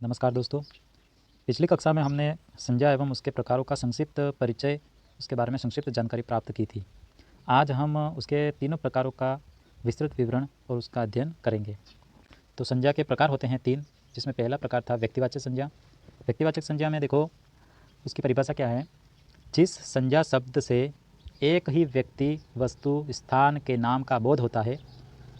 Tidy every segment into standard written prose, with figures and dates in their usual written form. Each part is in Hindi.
नमस्कार दोस्तों। पिछली कक्षा में हमने संज्ञा एवं उसके प्रकारों का संक्षिप्त परिचय, उसके बारे में संक्षिप्त जानकारी प्राप्त की थी। आज हम उसके तीनों प्रकारों का विस्तृत विवरण और उसका अध्ययन करेंगे। तो संज्ञा के प्रकार होते हैं तीन, जिसमें पहला प्रकार था व्यक्तिवाचक संज्ञा। व्यक्तिवाचक संज्ञा में देखो उसकी परिभाषा क्या है। जिस संज्ञा शब्द से एक ही व्यक्ति, वस्तु, स्थान के नाम का बोध होता है।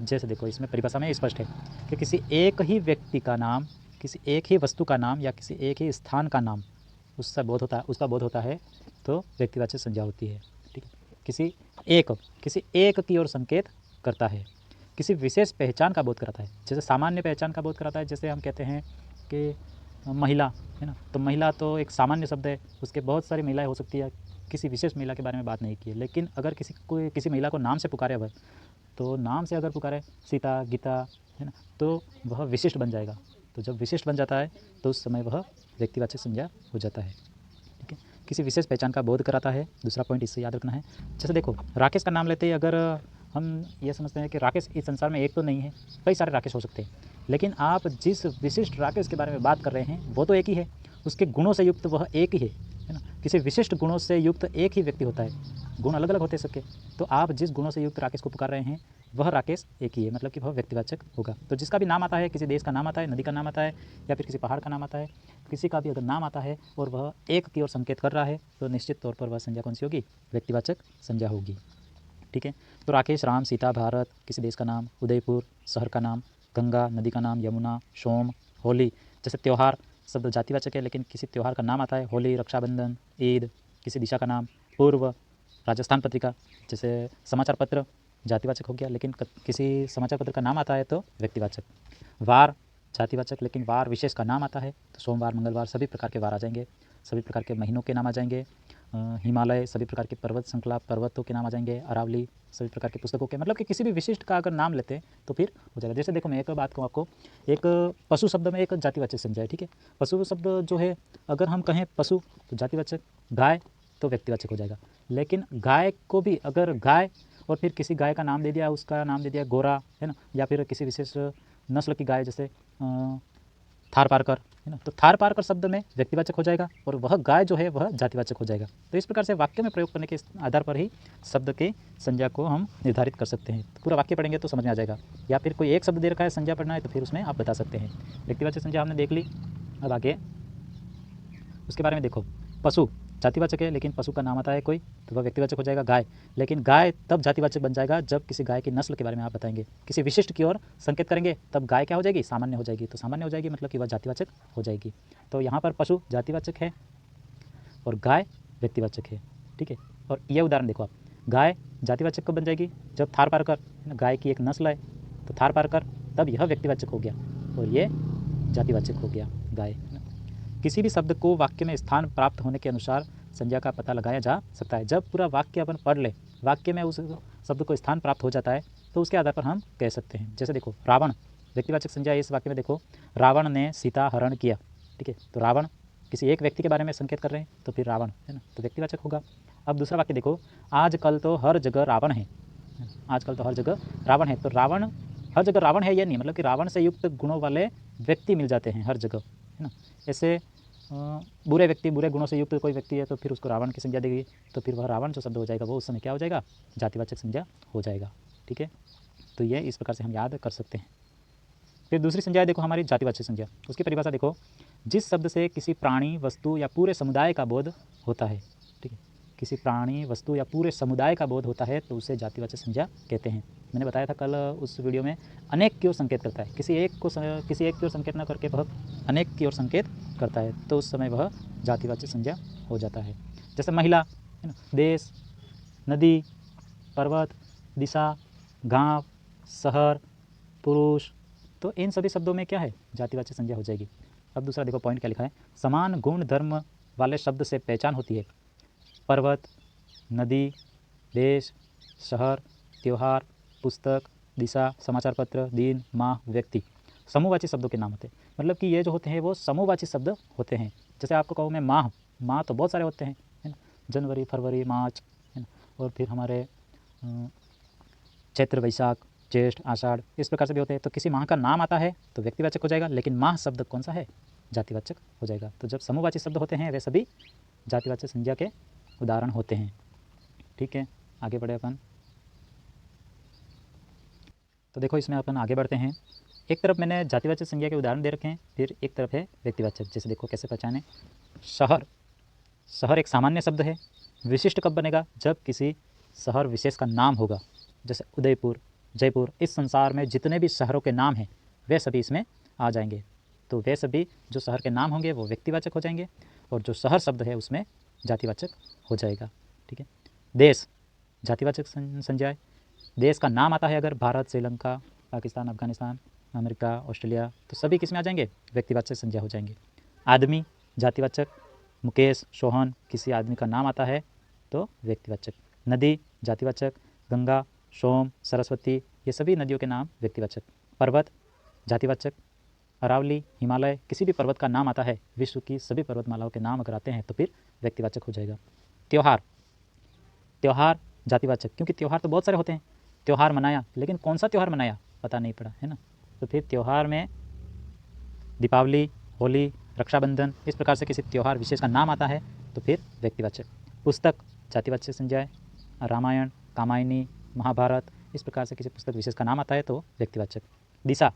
जैसे देखो इसमें परिभाषा में स्पष्ट है कि किसी एक ही व्यक्ति का नाम, किसी एक ही वस्तु का नाम या किसी एक ही स्थान का नाम उसका बोध होता है तो व्यक्तिवाचक संज्ञा होती है। ठीक है। किसी एक की ओर संकेत करता है, किसी विशेष पहचान का बोध कराता है। जैसे सामान्य पहचान का बोध कराता है, जैसे हम कहते हैं कि महिला है ना, तो महिला तो एक सामान्य शब्द है, उसके बहुत सारी महिलाएं हो सकती है, किसी विशेष महिला के बारे में बात नहीं की है। लेकिन अगर किसी महिला को नाम से पुकारे अगर, तो नाम से अगर पुकारे सीता, गीता है ना, तो वह विशिष्ट बन जाएगा। तो जब विशिष्ट बन जाता है तो उस समय वह व्यक्तिवाचक संज्ञा हो जाता है। ठीक है। किसी विशेष पहचान का बोध कराता है, दूसरा पॉइंट इससे याद रखना है। जैसे देखो राकेश का नाम लेते ही अगर हम ये समझते हैं कि राकेश इस संसार में एक तो नहीं है, कई सारे राकेश हो सकते हैं, लेकिन आप जिस विशिष्ट राकेश के बारे में बात कर रहे हैं वो तो एक ही है, उसके गुणों से युक्त वह एक ही है ना। किसी विशिष्ट गुणों से युक्त एक ही व्यक्ति होता है, गुण अलग अलग होते हैं सबके। तो आप जिस गुणों से युक्त राकेश को पुकार रहे हैं वह राकेश एक ही है, मतलब कि वह व्यक्तिवाचक होगा। तो जिसका भी नाम आता है, किसी देश का नाम आता है, नदी का नाम आता है, या फिर किसी पहाड़ का नाम आता है, किसी का भी अगर नाम आता है और वह एक की ओर संकेत कर रहा है तो निश्चित तौर पर वह संज्ञा कौन सी होगी? व्यक्तिवाचक संज्ञा होगी। ठीक है। तो राकेश, राम, सीता, भारत, किसी देश का नाम, उदयपुर शहर का नाम, गंगा नदी का नाम, यमुना, सोम, होली। जैसे त्यौहार शब्द जातिवाचक है, लेकिन किसी त्यौहार का नाम आता है, होली, रक्षाबंधन, ईद। किसी दिशा का नाम, पूर्व, राजस्थान पत्रिका। जैसे समाचार पत्र जातिवाचक हो गया, लेकिन किसी समाचार पत्र का नाम आता है तो व्यक्तिवाचक। वार जातिवाचक, लेकिन वार विशेष का नाम आता है तो सोमवार, मंगलवार, सभी प्रकार के वार आ जाएंगे, सभी प्रकार के महीनों के नाम आ जाएंगे। हिमालय, सभी प्रकार के पर्वत श्रृंखला, पर्वतों के नाम आ जाएंगे। अरावली, सभी प्रकार की पुस्तकों के, मतलब कि किसी भी विशिष्ट का अगर नाम लेते हैं तो फिर हो जाएगा। जैसे देखो मैं एक बात कहूँ आपको, एक पशु शब्द में एक जातिवाचक संज्ञा है। ठीक है। पशु शब्द जो है, अगर हम कहें पशु तो जातिवाचक, गाय तो व्यक्तिवाचक हो जाएगा। लेकिन गाय को भी अगर गाय और फिर किसी गाय का नाम दे दिया, उसका नाम दे दिया गोरा है ना, या फिर किसी विशेष नस्ल की गाय, जैसे थार पारकर है ना, तो थार पारकर शब्द में व्यक्तिवाचक हो जाएगा और वह गाय जो है वह जातिवाचक हो जाएगा। तो इस प्रकार से वाक्य में प्रयोग करने के आधार पर ही शब्द के संज्ञा को हम निर्धारित कर सकते हैं। तो पूरा वाक्य पढ़ेंगे तो समझ में आ जाएगा, या फिर कोई एक शब्द दे रखा है संज्ञा पढ़ना है तो फिर उसमें आप बता सकते हैं। व्यक्तिवाचक संज्ञा हमने देख ली। अब आगे उसके बारे में देखो। पशु जातिवाचक है, लेकिन पशु का नाम आता है कोई तो वह व्यक्तिवाचक हो जाएगा। गाय, लेकिन गाय तब जातिवाचक बन जाएगा जब किसी गाय की नस्ल के बारे में आप बताएंगे, किसी विशिष्ट की ओर संकेत करेंगे, तब गाय क्या हो जाएगी? सामान्य हो जाएगी। तो सामान्य हो जाएगी मतलब कि वह जातिवाचक हो जाएगी। तो यहाँ पर पशु जातिवाचक है और गाय व्यक्तिवाचक है। ठीक है। और यह उदाहरण देखो आप, गाय जातिवाचक कब बन जाएगी? जब थार पारकर गाय की एक नस्ल है तो थार पारकर, तब यह व्यक्तिवाचक हो गया और ये जातिवाचक हो गया गाय। किसी भी शब्द को वाक्य में स्थान प्राप्त होने के अनुसार संज्ञा का पता लगाया जा सकता है। जब पूरा वाक्य अपन पढ़ ले, वाक्य में उस शब्द को स्थान प्राप्त हो जाता है तो उसके आधार पर हम कह सकते हैं। जैसे देखो रावण व्यक्तिवाचक संज्ञा है। इस वाक्य में देखो, रावण ने सीता हरण किया। ठीक है। तो रावण किसी एक व्यक्ति के बारे में संकेत कर रहे हैं तो फिर रावण है ना, तो व्यक्तिवाचक होगा। अब दूसरा वाक्य देखो, आजकल तो हर जगह रावण है। आजकल तो हर जगह रावण है, तो रावण हर जगह रावण है ये नहीं, मतलब कि रावण से युक्त गुणों वाले व्यक्ति मिल जाते हैं हर जगह है ना। ऐसे बुरे व्यक्ति, बुरे गुणों से युक्त कोई व्यक्ति है तो फिर उसको रावण की संज्ञा देगी, तो फिर वह रावण जो शब्द हो जाएगा वो उस समय क्या हो जाएगा? जातिवाचक संज्ञा हो जाएगा। ठीक है। तो ये इस प्रकार से हम याद कर सकते हैं। फिर दूसरी संज्ञा देखो हमारी जातिवाचक संज्ञा। उसकी परिभाषा देखो, जिस शब्द से किसी प्राणी, वस्तु या पूरे समुदाय का बोध होता है। ठीक है। किसी प्राणी, वस्तु या पूरे समुदाय का बोध होता है तो उसे जातिवाचक संज्ञा कहते हैं। मैंने बताया था कल उस वीडियो में, अनेक की ओर संकेत करता है। किसी एक की ओर संकेत न करके वह अनेक की ओर संकेत करता है तो उस समय वह जातिवाचक संज्ञा हो जाता है। जैसे महिला है ना, देश, नदी, पर्वत, दिशा, गांव, शहर, पुरुष, तो इन सभी शब्दों में क्या है? जातिवाचक संज्ञा हो जाएगी। अब दूसरा देखो पॉइंट क्या लिखा है, समान गुण धर्म वाले शब्द से पहचान होती है। पर्वत, नदी, देश, शहर, त्यौहार, पुस्तक, दिशा, समाचार पत्र, दिन, माह, व्यक्ति, समूहवाची शब्दों के नाम होते हैं। मतलब कि ये जो होते हैं वो समूहवाची शब्द होते हैं। जैसे आपको कहूँ मैं माह, माह तो बहुत सारे होते हैं है ना, जनवरी, फरवरी, मार्च है ना, और फिर हमारे चैत्र, वैशाख, ज्येष्ठ, आषाढ़, इस प्रकार से भी होते हैं। तो किसी माह का नाम आता है तो व्यक्तिवाचक हो जाएगा, लेकिन माह शब्द कौन सा है? जातिवाचक हो जाएगा। तो जब समूहवाची शब्द होते हैं वे सभी जातिवाचक संज्ञा के उदाहरण होते हैं। ठीक है, आगे बढ़े अपन। तो देखो इसमें अपन आगे बढ़ते हैं। एक तरफ मैंने जातिवाचक संज्ञा के उदाहरण दे रखे हैं, फिर एक तरफ है व्यक्तिवाचक। जैसे देखो कैसे पहचाने। शहर, शहर एक सामान्य शब्द है। विशिष्ट कब बनेगा? जब किसी शहर विशेष का नाम होगा। जैसे उदयपुर, जयपुर, इस संसार में जितने भी शहरों के नाम हैं वे सभी इसमें आ जाएंगे। तो वे सभी जो शहर के नाम होंगे वो व्यक्तिवाचक हो जाएंगे और जो शहर शब्द है उसमें जातिवाचक हो जाएगा। ठीक है। देश, जातिवाचक संज्ञा है। देश का नाम आता है अगर भारत, श्रीलंका, पाकिस्तान, अफगानिस्तान, अमेरिका, ऑस्ट्रेलिया, तो सभी किस में आ जाएंगे? व्यक्तिवाचक संज्ञा हो जाएंगे। आदमी, जातिवाचक। मुकेश, सोहन, किसी आदमी का नाम आता है तो व्यक्तिवाचक। नदी, जातिवाचक। गंगा, सोम, सरस्वती, ये सभी नदियों के नाम व्यक्तिवाचक। पर्वत, जातिवाचक। अरावली, हिमालय, किसी भी पर्वत का नाम आता है, विश्व की सभी पर्वतमालाओं के नाम अगर आते हैं तो फिर व्यक्तिवाचक हो जाएगा। त्यौहार, त्यौहार जातिवाचक, क्योंकि त्यौहार तो बहुत सारे होते हैं। त्यौहार मनाया, लेकिन कौन सा त्यौहार मनाया पता नहीं पड़ा, है ना। तो फिर त्यौहार में दीपावली, होली, रक्षाबंधन, इस प्रकार से किसी त्यौहार विशेष का नाम आता है तो फिर व्यक्तिवाचक। पुस्तक, जातिवाचक संज्ञा है। रामायण, कामायनी, महाभारत, इस प्रकार से किसी पुस्तक विशेष का नाम आता है तो व्यक्तिवाचक। दिशा,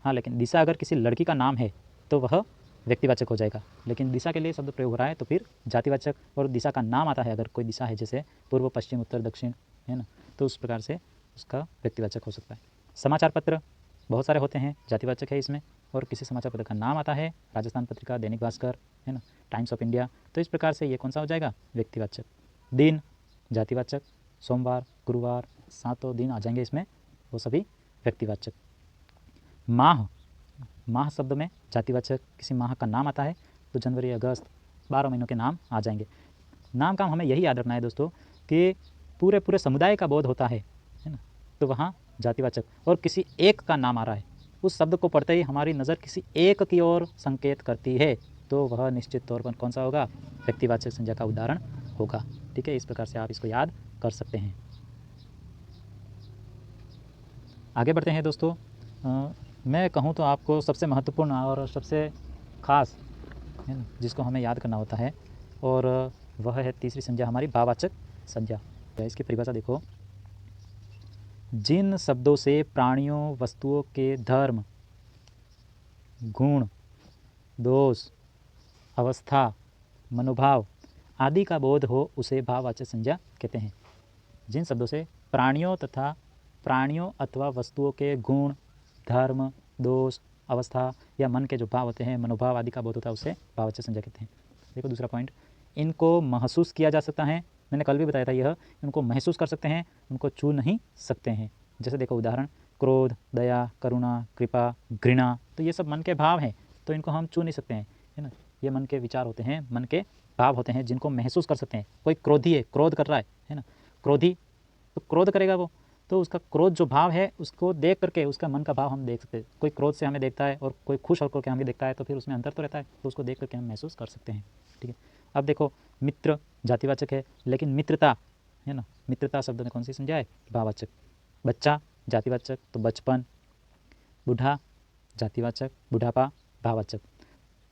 हाँ, लेकिन दिशा अगर किसी लड़की का नाम है तो वह व्यक्तिवाचक हो जाएगा, लेकिन दिशा के लिए शब्द प्रयोग हो रहा है तो फिर जातिवाचक। और दिशा का नाम आता है अगर कोई दिशा है, जैसे पूर्व, पश्चिम, उत्तर, दक्षिण, है ना, तो उस प्रकार से उसका व्यक्तिवाचक हो सकता है। समाचार पत्र बहुत सारे होते हैं, जातिवाचक है इसमें। और किसी समाचार पत्र का नाम आता है, राजस्थान पत्रिका, दैनिक भास्कर, है ना, टाइम्स ऑफ इंडिया, तो इस प्रकार से ये कौन सा हो जाएगा? व्यक्तिवाचक। दिन, जातिवाचक। सोमवार, गुरुवार, 7 दिन आ जाएंगे इसमें, वो सभी व्यक्तिवाचक। माह, माह शब्द में जातिवाचक, किसी माह का नाम आता है तो जनवरी, अगस्त, 12 महीनों के नाम आ जाएंगे। नाम का हमें यही याद रखना है दोस्तों कि पूरे पूरे समुदाय का बोध होता है ना, तो वहाँ जातिवाचक। और किसी एक का नाम आ रहा है, उस शब्द को पढ़ते ही हमारी नज़र किसी एक की ओर संकेत करती है, तो वह निश्चित तौर पर कौन सा होगा? व्यक्तिवाचक संज्ञा का उदाहरण होगा। ठीक है, इस प्रकार से आप इसको याद कर सकते हैं। आगे बढ़ते हैं दोस्तों। मैं कहूँ तो आपको सबसे महत्वपूर्ण और सबसे ख़ास, है ना, जिसको हमें याद करना होता है, और वह है तीसरी संज्ञा हमारी भाववाचक संज्ञा। इसकी परिभाषा देखो। जिन शब्दों से प्राणियों, वस्तुओं के धर्म, गुण, दोष, अवस्था, मनोभाव आदि का बोध हो उसे भाववाचक संज्ञा कहते हैं। जिन शब्दों से प्राणियों अथवा वस्तुओं के गुण, धर्म, दोष, अवस्था या मन के जो भाव होते हैं, मनोभाव आदि का बोध होता है, उसे भाववाचक संज्ञा कहते हैं। देखो दूसरा पॉइंट, इनको महसूस किया जा सकता है। मैंने कल भी बताया था यह, इनको महसूस कर सकते हैं, उनको छू नहीं सकते हैं। जैसे देखो उदाहरण, क्रोध, दया, करुणा, कृपा, घृणा, तो ये सब मन के भाव हैं, तो इनको हम छू नहीं सकते हैं, है ना। ये मन के विचार होते हैं, मन के भाव होते हैं, जिनको महसूस कर सकते हैं। कोई क्रोधी है, क्रोध कर रहा है ना, क्रोधी तो क्रोध करेगा वो, तो उसका क्रोध जो भाव है उसको देख करके उसका मन का भाव हम देख सकते हैं। कोई क्रोध से हमें देखता है और कोई खुश होकर के हमें देखता है, तो फिर उसमें अंतर तो रहता है, तो उसको देख करके हम महसूस कर सकते हैं। ठीक है। अब देखो, मित्र जातिवाचक है, लेकिन मित्रता, है ना, मित्रता शब्द में कौन सी संज्ञा है? भाववाचक। बच्चा जातिवाचक, तो बचपन। बूढ़ा जातिवाचक, बुढ़ापा भाववाचक।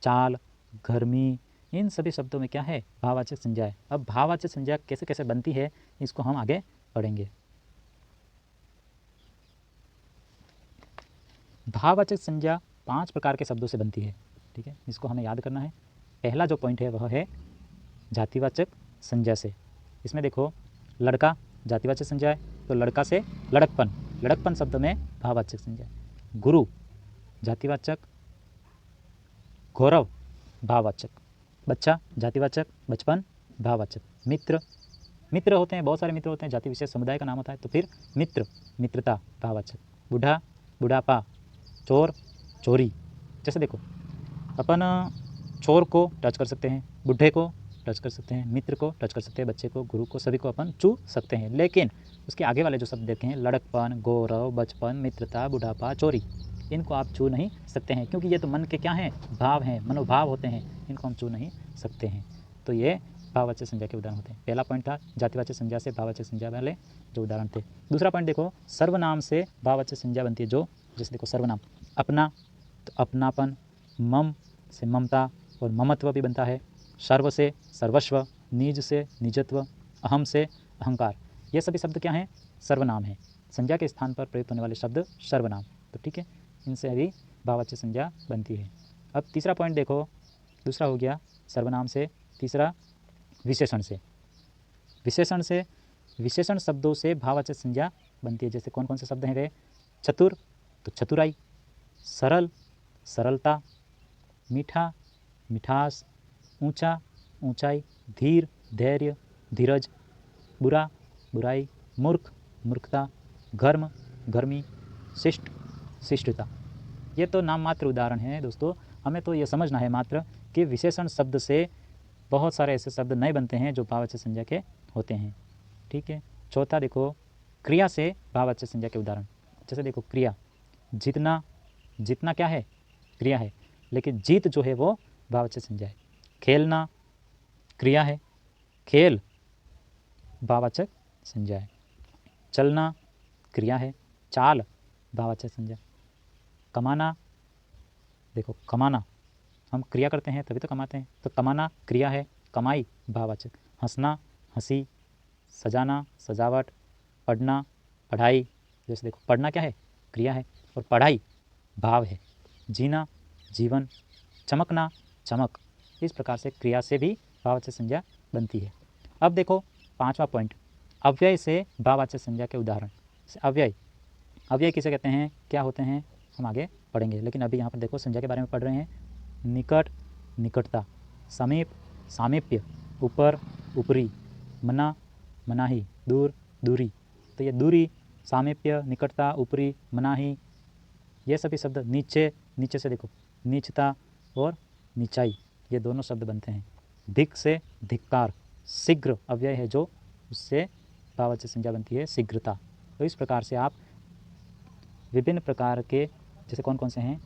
चाल, गर्मी, इन सभी शब्दों में क्या है? भाववाचक संज्ञा है। अब भाववाचक संज्ञा कैसे कैसे बनती है इसको हम आगे पढ़ेंगे। भाववाचक संज्ञा 5 प्रकार के शब्दों से बनती है। ठीक है, इसको हमें याद करना है। पहला जो पॉइंट है वह है जातिवाचक संज्ञा से। इसमें देखो, लड़का जातिवाचक संज्ञा है, तो लड़का से लड़कपन, लड़कपन शब्द में भाववाचक संज्ञा है। गुरु जातिवाचक, गौरव भाववाचक। बच्चा जातिवाचक, बचपन भाववाचक। मित्र, मित्र होते हैं, बहुत सारे मित्र होते हैं, जाति विशेष समुदाय का नाम होता है, तो फिर मित्र, मित्रता भाववाचक। बूढ़ा, बुढ़ापा। चोर, चोरी। जैसे देखो, अपन चोर को टच कर सकते हैं, बुढ़े को टच कर सकते हैं, मित्र को टच कर सकते हैं, बच्चे को, गुरु को, सभी को अपन छू सकते हैं। लेकिन उसके आगे वाले जो शब्द देखे हैं, लड़कपन, गौरव, बचपन, मित्रता, बुढ़ापा, चोरी, इनको आप छू नहीं सकते हैं, क्योंकि ये तो मन के क्या हैं? भाव हैं, मनोभाव होते हैं, इनको हम छू नहीं सकते हैं। तो ये भाववाचक संज्ञा के उदाहरण होते हैं। पहला पॉइंट था जातिवाचक संज्ञा से भाववाचक संज्ञा वाले जो उदाहरण थे। दूसरा पॉइंट देखो, सर्वनाम से भाववाचक संज्ञा बनती है। जो जैसे देखो, सर्वनाम अपना, तो अपनापन, मम से ममता और ममत्व भी बनता है। सर्व से सर्वस्व, निज से निजत्व, अहम से अहंकार। ये सभी शब्द क्या हैं? सर्वनाम हैं। संज्ञा के स्थान पर प्रयुक्त होने वाले शब्द सर्वनाम। तो ठीक है, इनसे भी भाववाचक संज्ञा बनती है। अब तीसरा पॉइंट देखो, दूसरा हो गया सर्वनाम से, तीसरा विशेषण से। विशेषण शब्दों से भाववाचक संज्ञा बनती है। जैसे कौन कौन से शब्द हैं वे? चतुर तो चतुराई, सरल सरलता, मीठा मिठास, ऊंचा ऊंचाई, धीर धैर्य धीरज, बुरा बुराई, मूर्ख मूर्खता, घर्म गर्मी, शिष्ट शिष्टता। ये तो नाम मात्र उदाहरण हैं दोस्तों। हमें तो ये समझना है मात्र कि विशेषण शब्द से बहुत सारे ऐसे शब्द नए बनते हैं जो भाववाचक संज्ञा के होते हैं। ठीक है। चौथा देखो, क्रिया से भाववाचक संज्ञा के उदाहरण। जैसे देखो क्रिया, जीतना, जीतना क्या है? क्रिया है, लेकिन जीत जो है वो भाववाचक संज्ञा है। खेलना क्रिया है, खेल भाववाचक संज्ञा है। चलना क्रिया है, चाल भाववाचक संज्ञा। कमाना, देखो कमाना हम क्रिया करते हैं तभी तो कमाते हैं, तो कमाना क्रिया है, कमाई भाववाचक। हंसना हंसी, सजाना सजावट, पढ़ना पढ़ाई। जैसे देखो पढ़ना क्या है? क्रिया है, और पढ़ाई भाव है। जीना जीवन, चमकना चमक। इस प्रकार से क्रिया से भी भाववाचक संज्ञा बनती है। अब देखो पांचवा पॉइंट, अव्यय से भाववाचक संज्ञा के उदाहरण। अव्यय, अव्यय किसे कहते हैं, क्या होते हैं, हम आगे पढ़ेंगे, लेकिन अभी यहाँ पर देखो संज्ञा के बारे में पढ़ रहे हैं। निकट निकटता, समीप सामीप्य, ऊपर ऊपरी, मना मनाही, दूर दूरी। तो ये दूरी, सामीप्य, निकटता, ऊपरी, मनाही, ये सभी शब्द। नीचे, नीचे से देखो नीचता और नीचाई, ये दोनों शब्द बनते हैं। धिक से धिक्कार, शीघ्र अव्यय है जो, उससे भाववाचक संज्ञा बनती है शीघ्रता। तो इस प्रकार से आप विभिन्न प्रकार के, जैसे कौन कौन से हैं,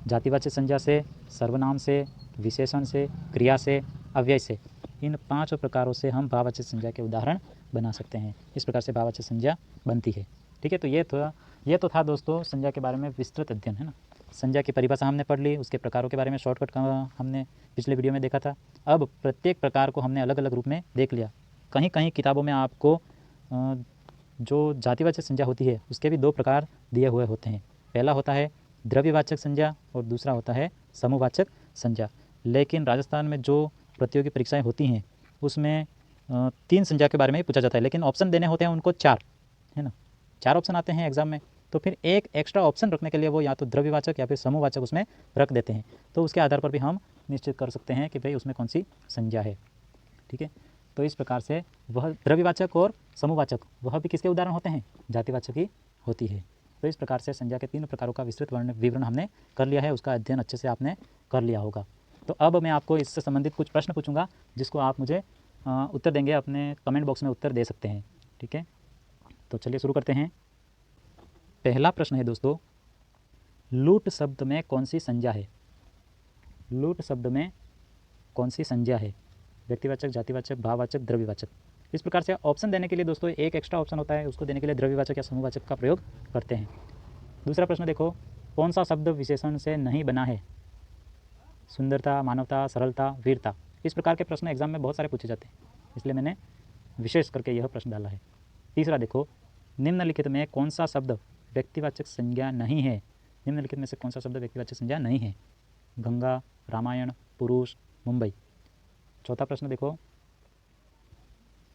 जातिवाचक संज्ञा से, सर्वनाम से, विशेषण से, क्रिया से, अव्यय से, इन पांचों प्रकारों से हम भाववाचक संज्ञा के उदाहरण बना सकते हैं। इस प्रकार से भाववाचक संज्ञा बनती है। ठीक है, तो ये तो था दोस्तों संज्ञा के बारे में विस्तृत अध्ययन, है ना। संज्ञा की परिभाषा हमने पढ़ ली, उसके प्रकारों के बारे में शॉर्टकट का हमने पिछले वीडियो में देखा था। अब प्रत्येक प्रकार को हमने अलग अलग रूप में देख लिया। कहीं कहीं किताबों में आपको जो जातिवाचक संज्ञा होती है उसके भी दो प्रकार दिए हुए होते हैं। पहला होता है द्रव्यवाचक संज्ञा और दूसरा होता है समूहवाचक संज्ञा। लेकिन राजस्थान में जो प्रतियोगी परीक्षाएं होती हैं उसमें 3 संज्ञा के बारे में ही पूछा जाता है, लेकिन ऑप्शन देने होते हैं उनको 4, है ना। 4 ऑप्शन आते हैं एग्जाम में, तो फिर एक एक्स्ट्रा ऑप्शन रखने के लिए वो या तो द्रव्यवाचक या फिर समूहवाचक उसमें रख देते हैं। तो उसके आधार पर भी हम निश्चित कर सकते हैं कि भाई उसमें कौन सी संज्ञा है। ठीक है, तो इस प्रकार से वह द्रव्यवाचक और समूहवाचक वह भी किसके उदाहरण होते हैं? जातिवाचक ही होती है। तो इस प्रकार से संज्ञा के 3 प्रकारों का विस्तृत विवरण हमने कर लिया है, उसका अध्ययन अच्छे से आपने कर लिया होगा। तो अब मैं आपको इससे संबंधित कुछ प्रश्न पूछूंगा जिसको आप मुझे उत्तर देंगे, अपने कमेंट बॉक्स में उत्तर दे सकते हैं। ठीक है, तो चलिए शुरू करते हैं। पहला प्रश्न है दोस्तों, लूट शब्द में कौन सी संज्ञा है? लूट शब्द में कौन सी संज्ञा है? व्यक्तिवाचक, जातिवाचक, भाववाचक, द्रव्यवाचक। इस प्रकार से ऑप्शन देने के लिए दोस्तों एक एक्स्ट्रा ऑप्शन होता है, उसको देने के लिए द्रव्यवाचक या समूहवाचक का प्रयोग करते हैं। दूसरा प्रश्न देखो, कौन सा शब्द विशेषण से नहीं बना है? सुंदरता, मानवता, सरलता, वीरता। इस प्रकार के प्रश्न एग्जाम में बहुत सारे पूछे जाते हैं, इसलिए मैंने विशेष करके यह प्रश्न डाला है। तीसरा देखो, निम्नलिखित में कौन सा शब्द व्यक्तिवाचक संज्ञा नहीं है? निम्नलिखित में से कौन सा शब्द व्यक्तिवाचक संज्ञा नहीं है? गंगा, रामायण, पुरुष, मुंबई। चौथा प्रश्न देखो,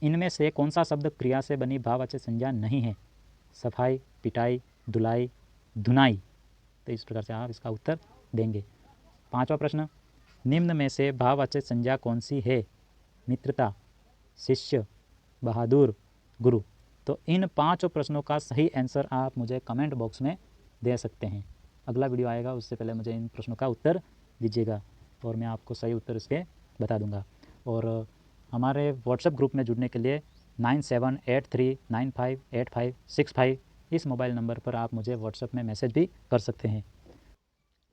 इनमें से कौन सा शब्द क्रिया से बनी भाववाचक संज्ञा नहीं है? सफाई, पिटाई, धुलाई, धुनाई। तो इस प्रकार से आप इसका उत्तर देंगे। पांचवा प्रश्न, निम्न में से भाववाचक संज्ञा कौन सी है? मित्रता, शिष्य, बहादुर, गुरु। तो इन 5 प्रश्नों का सही आंसर आप मुझे कमेंट बॉक्स में दे सकते हैं। अगला वीडियो आएगा उससे पहले मुझे इन प्रश्नों का उत्तर दीजिएगा और मैं आपको सही उत्तर इसके बता दूंगा। और हमारे व्हाट्सएप ग्रुप में जुड़ने के लिए 9783958565 इस मोबाइल नंबर पर आप मुझे व्हाट्सएप में मैसेज भी कर सकते हैं।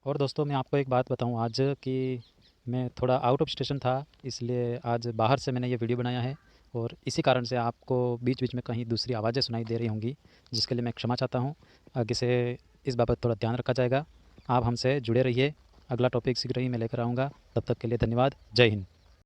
और दोस्तों मैं आपको एक बात बताऊं आज कि मैं थोड़ा आउट ऑफ स्टेशन था, इसलिए आज बाहर से मैंने ये वीडियो बनाया है और इसी कारण से आपको बीच बीच में कहीं दूसरी आवाज़ें सुनाई दे रही होंगी, जिसके लिए मैं क्षमा चाहता हूं। आगे से इस बाबत थोड़ा ध्यान रखा जाएगा। आप हमसे जुड़े रहिए। अगला टॉपिक शीघ्र ही मैं लेकर आऊँगा। तब तक के लिए धन्यवाद। जय हिंद।